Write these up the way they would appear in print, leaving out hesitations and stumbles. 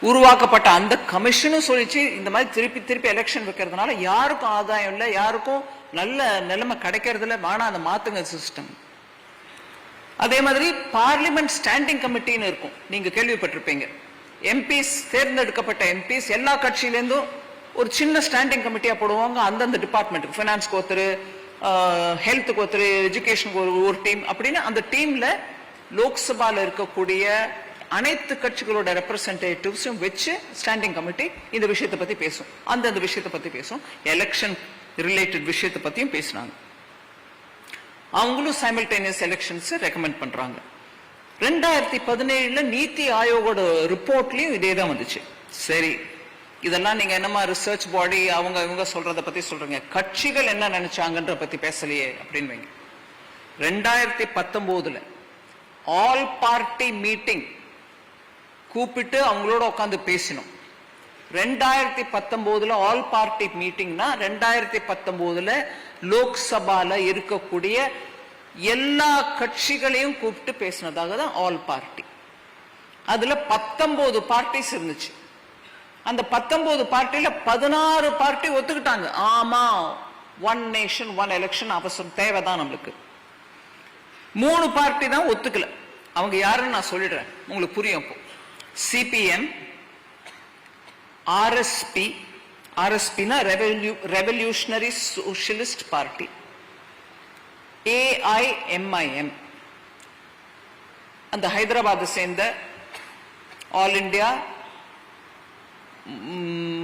உருவாக்கப்பட்ட அந்த கமிஷனும் சொல்லிச்சு இந்த மாதிரி திருப்பி திருப்பி எலெக்ஷன் வைக்கிறதுனால யாருக்கும் ஆதாயம் இல்லை, யாருக்கும் நல்ல நிலைமை கிடைக்கிறது இல்லை, வேணா அதை மாத்துங்க சிஸ்டம். அதே மாதிரி பார்லிமெண்ட் ஸ்டாண்டிங் கமிட்டின்னு இருக்கும், நீங்க கேள்விப்பட்டிருப்பீங்க. எம்பிஸ், தேர்ந்தெடுக்கப்பட்ட எம்பிஸ் எல்லா கட்சியிலேருந்தும் ஒரு சின்ன ஸ்டாண்டிங் கமிட்டியா போடுவாங்க. அந்தந்த டிபார்ட்மெண்ட்டுக்கு, ஃபைனான்ஸ்க்கு ஒருத்தர், ஹெல்த்துக்கு ஒருத்தர், எஜுகேஷனுக்கு ஒரு டீம் அப்படின்னு அந்த டீம்ல லோக்சபால இருக்கக்கூடிய அனைத்து கட்சிகளோட ரெப்ரசன்டேட்டிவ்ஸும் வச்சு ஸ்டாண்டிங் கமிட்டி இந்த விஷயத்தை பத்தி பேசும், அந்தந்த விஷயத்தை பத்தி பேசும், எலெக்ஷன் ரிலேட்டட் விஷயத்தை பத்தியும் பேசினாங்க. அவங்களும் சைமல்டேனியஸ் எலெக்ஷன்ஸ் ரெக்கமெண்ட் பண்றாங்க. 2017 நீத்தி ஆயோகோட ரிப்போர்ட்லயும் இதே தான் வந்துச்சு. சரி, இதெல்லாம் நீங்க என்னமா ரிசர்ச் பாடி அவங்க இவங்க சொல்றத பத்தி சொல்றீங்க, கட்சிகள் என்ன நினைச்சாங்கன்ற பத்தி பேசலையே அப்படின்னு வைங்க. 2019 ஆல் பார்ட்டி மீட்டிங் கூப்பிட்டு அவங்களோட உட்காந்து பேசினோம். 2019 ஆல் பார்ட்டி மீட்டிங்னா 2019 லோக்சபால இருக்கக்கூடிய எல்லா கட்சிகளையும் கூப்பிட்டு பேசினதாக தான் ஆல் பார்ட்டி. அதுல 19 பார்ட்டிஸ் இருந்துச்சு. அந்த 19 பார்ட்டில 16 பார்ட்டி ஒத்துக்கிட்டாங்க, ஆமா ஒன் நேஷன் ஒன் எலெக்ஷன் அவசரம் தேவைதான் நம்மளுக்கு. 3 பார்ட்டி தான் ஒத்துக்கல. அவங்க யாருன்னு நான் சொல்லிடுறேன், உங்களுக்கு புரியும். சிபிஎம், ஆர்எஸ்பி, ஆர்எஸ்பினா ரெவல்யூஷனரி சோஷலிஸ்ட் பார்ட்டி, ஏஐஎம்ஐஎம் அந்த ஹைதராபாத்தை சேர்ந்த all India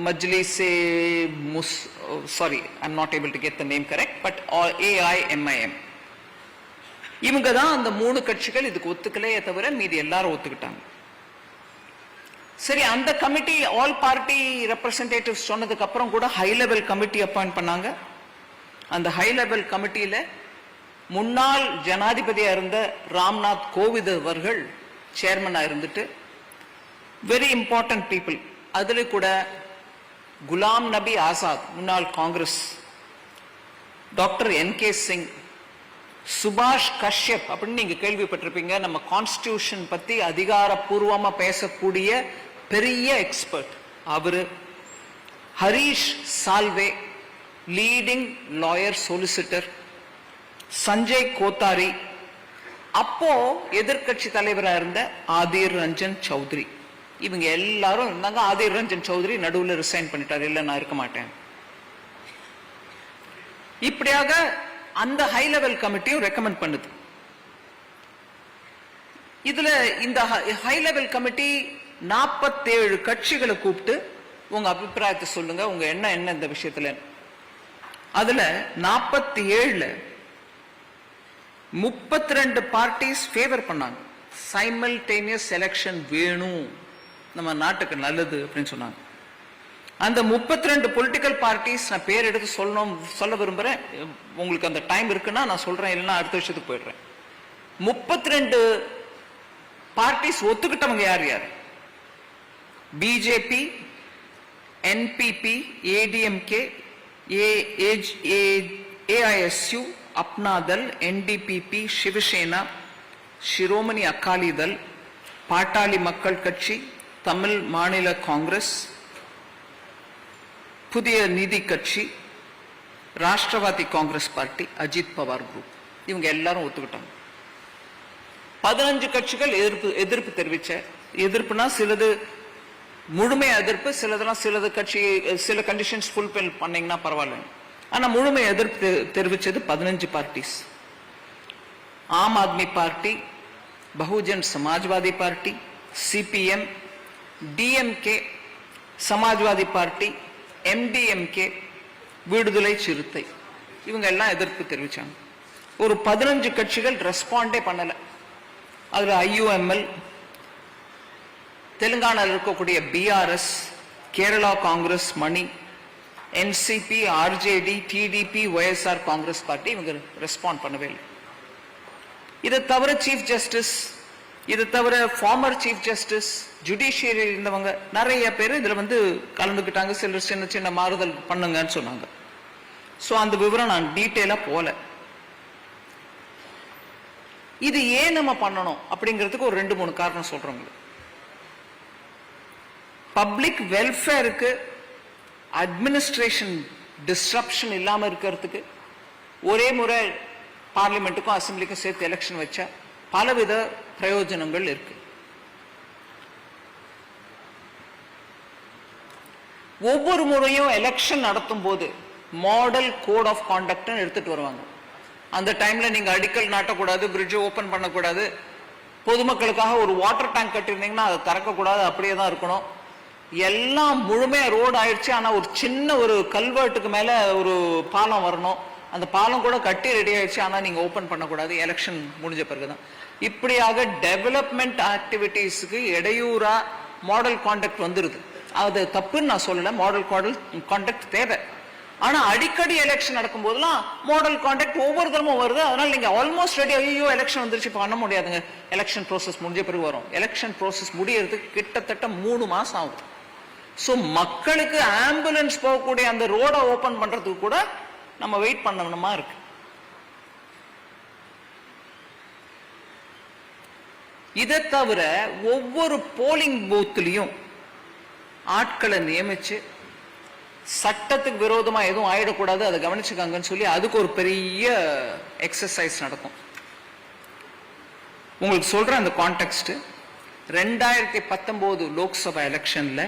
Majlise sorry I'm not able to get the name correct, but AIMIM இவங்க தான் அந்த 3 கட்சிகள் இதுக்கு ஒத்துக்கலையே தவிர மீதி எல்லாரும் ஒத்துக்கிட்டாங்க. சரி, அந்த கமிட்டி ஆல் பார்ட்டி ரெப்ரசன்டேட்டிவ் சொன்னதுக்கு அப்புறம் கூட ஹை லெவல் கமிட்டி அப்பாயிண்ட் பண்ணாங்க. அந்த ஹை லெவல் கமிட்டியில முன்னாள் ஜனாதிபதியா இருந்த ராம்நாத் கோவிந்த் அவர்கள் சேர்மனா இருந்துட்டு வெரி இம்பார்ட்டன்ட் பீப்புள். அதுல கூட குலாம் நபி ஆசாத் முன்னாள் காங்கிரஸ், டாக்டர் என்.கே. சிங், சுபாஷ் கஷ்யப் அப்படின்னு நீங்க கேள்விப்பட்டிருப்பீங்க, நம்ம கான்ஸ்டிடியூஷன் பத்தி அதிகாரப்பூர்வமா பேசக்கூடிய பெரிய எக்ஸ்பர்ட் அவரு, Harish Salve leading lawyer solicitor, Sanjay Kothari, அப்போ எதிர்கட்சி தலைவராக இருந்த ஆதிர் ரஞ்சன் சௌத்ரி, இவங்க எல்லாரும் இருந்தாங்க. ஆதிர் ரஞ்சன் சௌத்ரி நடுவில் ரிசைன் பண்ணிட்டார், இல்ல நான் இருக்க மாட்டேன். இப்படியாக அந்த ஹை லெவல் கமிட்டியும் ரெக்கமெண்ட் பண்ணுது. இதுல இந்த ஹை லெவல் கமிட்டி 47 கட்சிகளை கூப்பிட்டு உங்க அபிப்பிராயத்தை சொல்லுங்க, உங்க எண்ணம் என்ன இந்த விஷயத்துல. அதுல 47 32 பார்ட்டிஸ் ஃபேவர் பண்ணாங்க, சைமல்டேனியஸ் எலெக்ஷன் வேணும், நம்ம நாட்டுக்கு நல்லது அப்படின்னு சொன்னாங்க. அந்த 32 பொலிட்டிக்கல் பார்ட்டிஸ் நான் பேர் எடுத்து சொல்ல விரும்புறேன், உங்களுக்கு அந்த டைம் இருக்குன்னா நான் சொல்றேன், இல்லைன்னா அடுத்த விஷயத்துக்கு போயிடுறேன். 32 பார்ட்டிஸ் ஒத்துக்கிட்டவங்க யார் யார்? BJP, NPP, ADMK, ஏஐஎஸ்யூ, Apna Dal, NDPP, Shiv Sena, Shiromani Akali Dal, பாட்டாளி மக்கள் கட்சி, தமிழ் மாநில காங்கிரஸ், புதிய நீதி கட்சி, ராஷ்டிரவாதி காங்கிரஸ் பார்ட்டி, அஜித் பவார் குரூப், இவங்க எல்லாரும் ஒத்துக்கிட்டாங்க. 15 கட்சிகள் எதிர்ப்பு தெரிவிச்ச, எதிர்ப்புனா சிலது முழுமையா எதிர்ப்பு, சிலது கட்சி சில கண்டிஷன்ஸ் ஃபுல்ஃபில் பண்ணீங்கன்னா பரவாயில்ல, ஆனா முழுமை எதிர்ப்பு தெரிவிச்சது 15 parties. Aam Aadmi party, Bahujan Samajwadi party, CPM, DMK, Samajwadi party, MDMK, விடுதலை சிறுத்தை, இவங்க எல்லாம் எதிர்ப்பு தெரிவிச்சாங்க. ஒரு 15 கட்சிகள் ரெஸ்பாண்டே பண்ணல. அதுல ஐயுஎம்எல், தெலுங்கானாவில் இருக்கக்கூடிய BRS, Kerala Congress Mani, NCP, RJD, TDP, YSR Congress party இவங்க ரெஸ்பாண்ட் பண்ணவே இல்லை. இதை தவிர சீஃப் ஜஸ்டிஸ், இதை தவிர ஃபார்மர் சீஃப் ஜஸ்டிஸ், ஜுடிஷியரி இருந்தவங்க நிறைய பேர் இதுல கலந்துக்கிட்டாங்க. சிலர் சின்ன சின்ன மாறுதல் பண்ணுங்கன்னு சொன்னாங்க. ஸோ அந்த விவரம் நான் டீட்டெயிலா போல. இது ஏன் நம்ம பண்ணணும் அப்படிங்கிறதுக்கு ஒரு 2-3 காரணம் சொல்றோம். பப்ளிக் வெல்ஃபேருக்கு அட்மினிஸ்ட்ரேஷன் டிஸ்ரப்ஷன் இல்லாம இருக்கிறதுக்கு ஒரே முறை பார்லிமெண்ட்டுக்கும் அசம்பிளிக்கும் சேர்த்து எலெக்ஷன் வச்சா பலவித பிரயோஜனங்கள் இருக்கு. ஒவ்வொரு முறையும் எலெக்ஷன் நடத்தும் போது மாடல் கோட் ஆஃப் கான்டக்ட் எடுத்துட்டு வருவாங்க. அந்த டைம்ல நீங்க அடிக்கல் நாட்டக்கூடாது, பிரிட்ஜ் ஓபன் பண்ணக்கூடாது, பொதுமக்களுக்காக ஒரு வாட்டர் டேங்க் கட்டிருந்தீங்கன்னா அதை திறக்கக்கூடாது, அப்படியே தான் இருக்கணும். எல்லாம் முழுமையா ரோடு ஆயிடுச்சு, ஆனா ஒரு சின்ன ஒரு கல்வெட்டுக்கு மேல ஒரு பாலம் வரணும், அந்த பாலம் கூட கட்டி ரெடி ஆயிடுச்சு, ஆனா நீங்க ஓபன் பண்ணக்கூடாது, எலெக்ஷன் முடிஞ்ச பிறகுதான். இப்படியாக டெவலப்மெண்ட் ஆக்டிவிட்டீஸ்க்கு இடையூறா மாடல் கான்டக்ட் வந்துருது. அது தப்புன்னு நான் சொல்லல, மாடல் கான்டக்ட் தேவை. ஆனா அடிக்கடி எலெக்ஷன் நடக்கும் போதெல்லாம் மாடல் கான்டக்ட் ஒவ்வொரு தரமும் வருது. அதனால நீங்க ஆல்மோஸ்ட் ரெடி, ஐயோ எலெக்ஷன் வந்துருச்சு பண்ண முடியாதுங்க, எலெக்ஷன் ப்ரோசஸ் முடிஞ்ச பிறகு வரும். எலெக்ஷன் ப்ரோசஸ் முடியறதுக்கு கிட்டத்தட்ட 3 மாசம் ஆகும். ஸோ மக்களுக்கு ஆம்புலன்ஸ் போகக்கூடிய அந்த ரோடை ஓபன் பண்றதுக்கு கூட நம்ம வெயிட் பண்ணணுமா இருக்கு. இதை தவிர ஒவ்வொரு போலிங் பூத்லயும் ஆட்களை நியமிச்சு சட்டத்துக்கு விரோதமா எதுவும் ஆயிடக்கூடாது, அதை கவனிச்சுக்காங்கன்னு சொல்லி அதுக்கு ஒரு பெரிய எக்ஸசைஸ் நடக்கும். உங்களுக்கு சொல்ற அந்த கான்டெக்ஸ்ட், 2019 லோக்சபா எலெக்ஷன்ல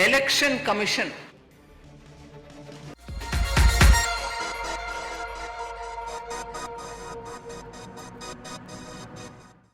எலெக்ஷன் கமிஷன்